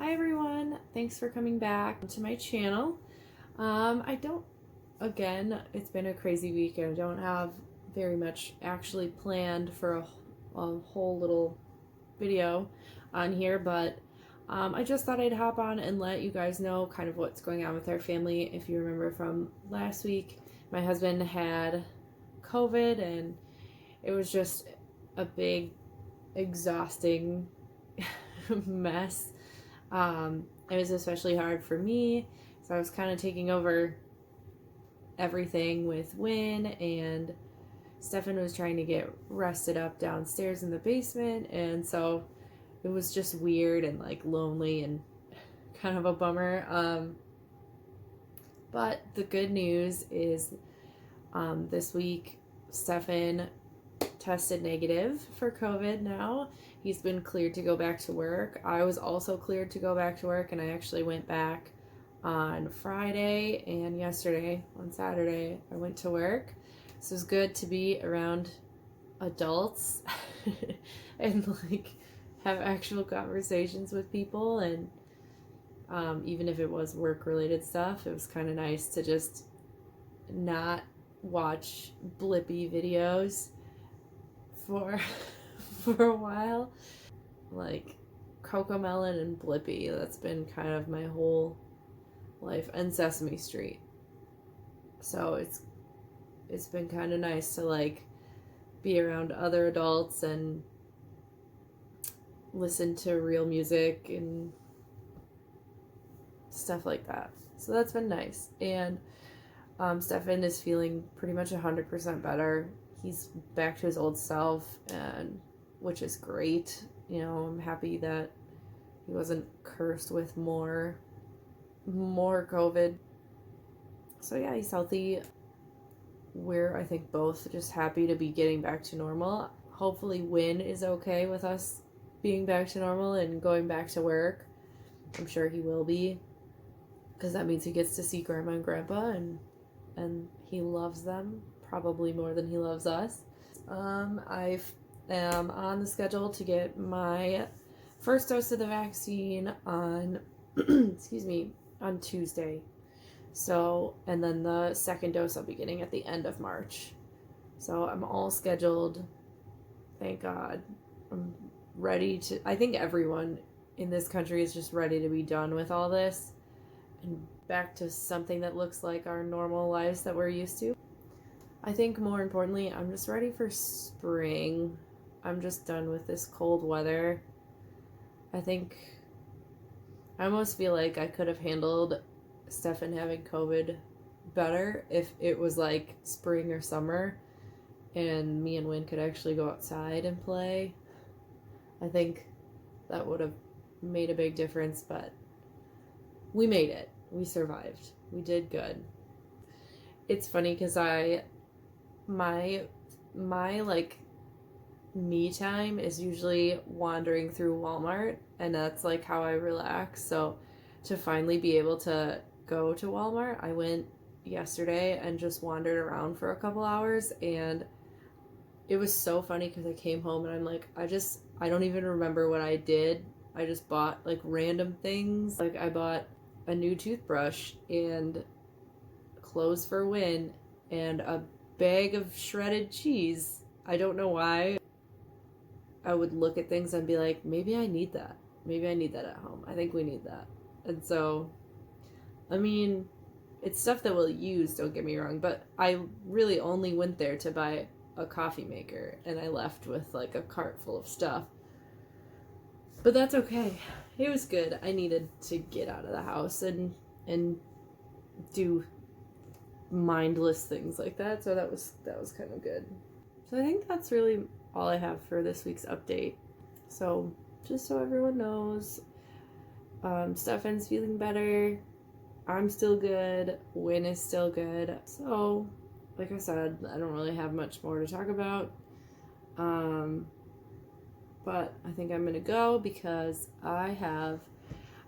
Hi everyone, thanks for coming back to my channel. Again, it's been a crazy week and I don't have very much actually planned for a whole little video on here, but I just thought I'd hop on and let you guys know kind of what's going on with our family. If you remember from last week, my husband had COVID and it was just a big, exhausting mess. It was especially hard for me, so I was kind of taking over everything with Win, and Stefan was trying to get rested up downstairs in the basement, and so it was just weird and like lonely and kind of a bummer. But the good news is this week Stefan tested negative for COVID now. He's been cleared to go back to work. I was also cleared to go back to work, and I actually went back on Friday, and yesterday on Saturday I went to work. So it's good to be around adults and like have actual conversations with people, and even if it was work related stuff, it was kind of nice to just not watch blippy videos for a while, like CoComelon and Blippi. That's been kind of my whole life, and Sesame Street. So it's been kind of nice to like be around other adults and listen to real music and stuff like that. So that's been nice. And Stefan is feeling pretty much 100% better. He's back to his old self, and which is great. You know, I'm happy that he wasn't cursed with more COVID. So yeah, he's healthy. We're, I think, both just happy to be getting back to normal. Hopefully Win is okay with us being back to normal and going back to work. I'm sure he will be, because that means he gets to see Grandma and Grandpa, and he loves them probably more than he loves us. I am on the schedule to get my first dose of the vaccine on on Tuesday. So, and then the second dose I'll be getting at the end of March. So I'm all scheduled. Thank God. I'm ready to, I think everyone in this country is just ready to be done with all this and back to something that looks like our normal lives that we're used to. I think more importantly, I'm just ready for spring. I'm just done with this cold weather. I almost feel like I could have handled Stefan having COVID better if it was like spring or summer and me and Win could actually go outside and play. I think that would have made a big difference, but we made it. We survived. We did good. It's funny because my like me time is usually wandering through Walmart, and that's like how I relax. So to finally be able to go to Walmart, I went yesterday and just wandered around for a couple hours, and it was so funny because I came home and I'm like, I don't even remember what I did. I just bought like random things. Like I bought a new toothbrush and clothes for Win and a bag of shredded cheese. I don't know why. I would look at things and be like, maybe I need that. Maybe I need that at home. I think we need that. And so, I mean, it's stuff that we'll use, don't get me wrong, but I really only went there to buy a coffee maker, and I left with like a cart full of stuff. But that's okay. It was good. I needed to get out of the house and do mindless things like that, so that was kind of good. So I think that's really all I have for this week's update. So just so everyone knows, Stefan's feeling better, I'm still good, Win is still good. So like I said, I don't really have much more to talk about, but I think I'm gonna go because I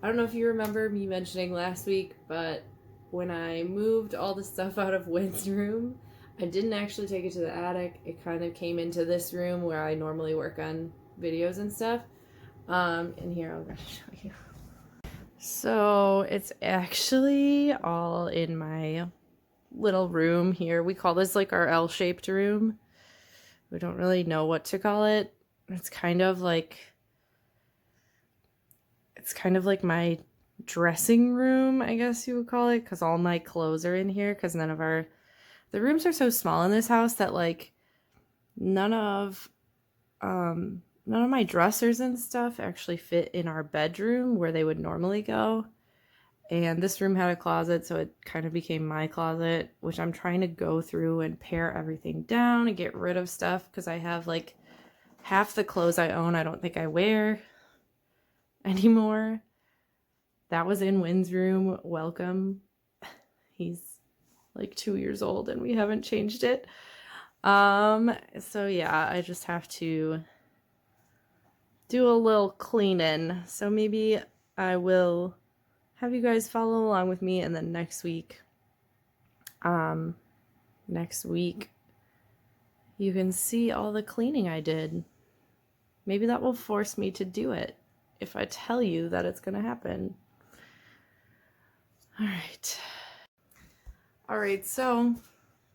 don't know if you remember me mentioning last week, but when I moved all the stuff out of Win's room, I didn't actually take it to the attic. It kind of came into this room where I normally work on videos and stuff. And here, I'm going to show you. So it's actually all in my little room here. We call this like our L-shaped room. We don't really know what to call it. It's kind of like my dressing room, I guess you would call it, because all my clothes are in here, because the rooms are so small in this house that like none of my dressers and stuff actually fit in our bedroom where they would normally go. And this room had a closet, so it kind of became my closet, which I'm trying to go through and pare everything down and get rid of stuff, because I have like half the clothes I own I don't think I wear anymore. That was in Wynn's room. Welcome. He's like 2 years old and we haven't changed it. So yeah, I just have to do a little cleaning. So maybe I will have you guys follow along with me, and then next week you can see all the cleaning I did. Maybe that will force me to do it if I tell you that it's gonna happen. All right, so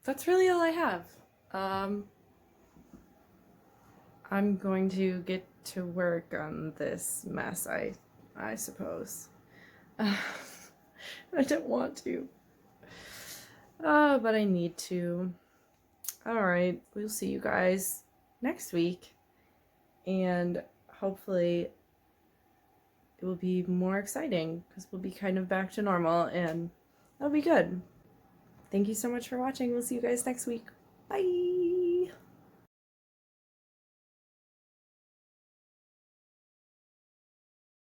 that's really all I have. I'm going to get to work on this mess, I suppose. I don't want to. But I need to. All right, we'll see you guys next week, and hopefully it will be more exciting because we'll be kind of back to normal, and that'll be good. Thank you so much for watching. We'll see you guys next week. Bye!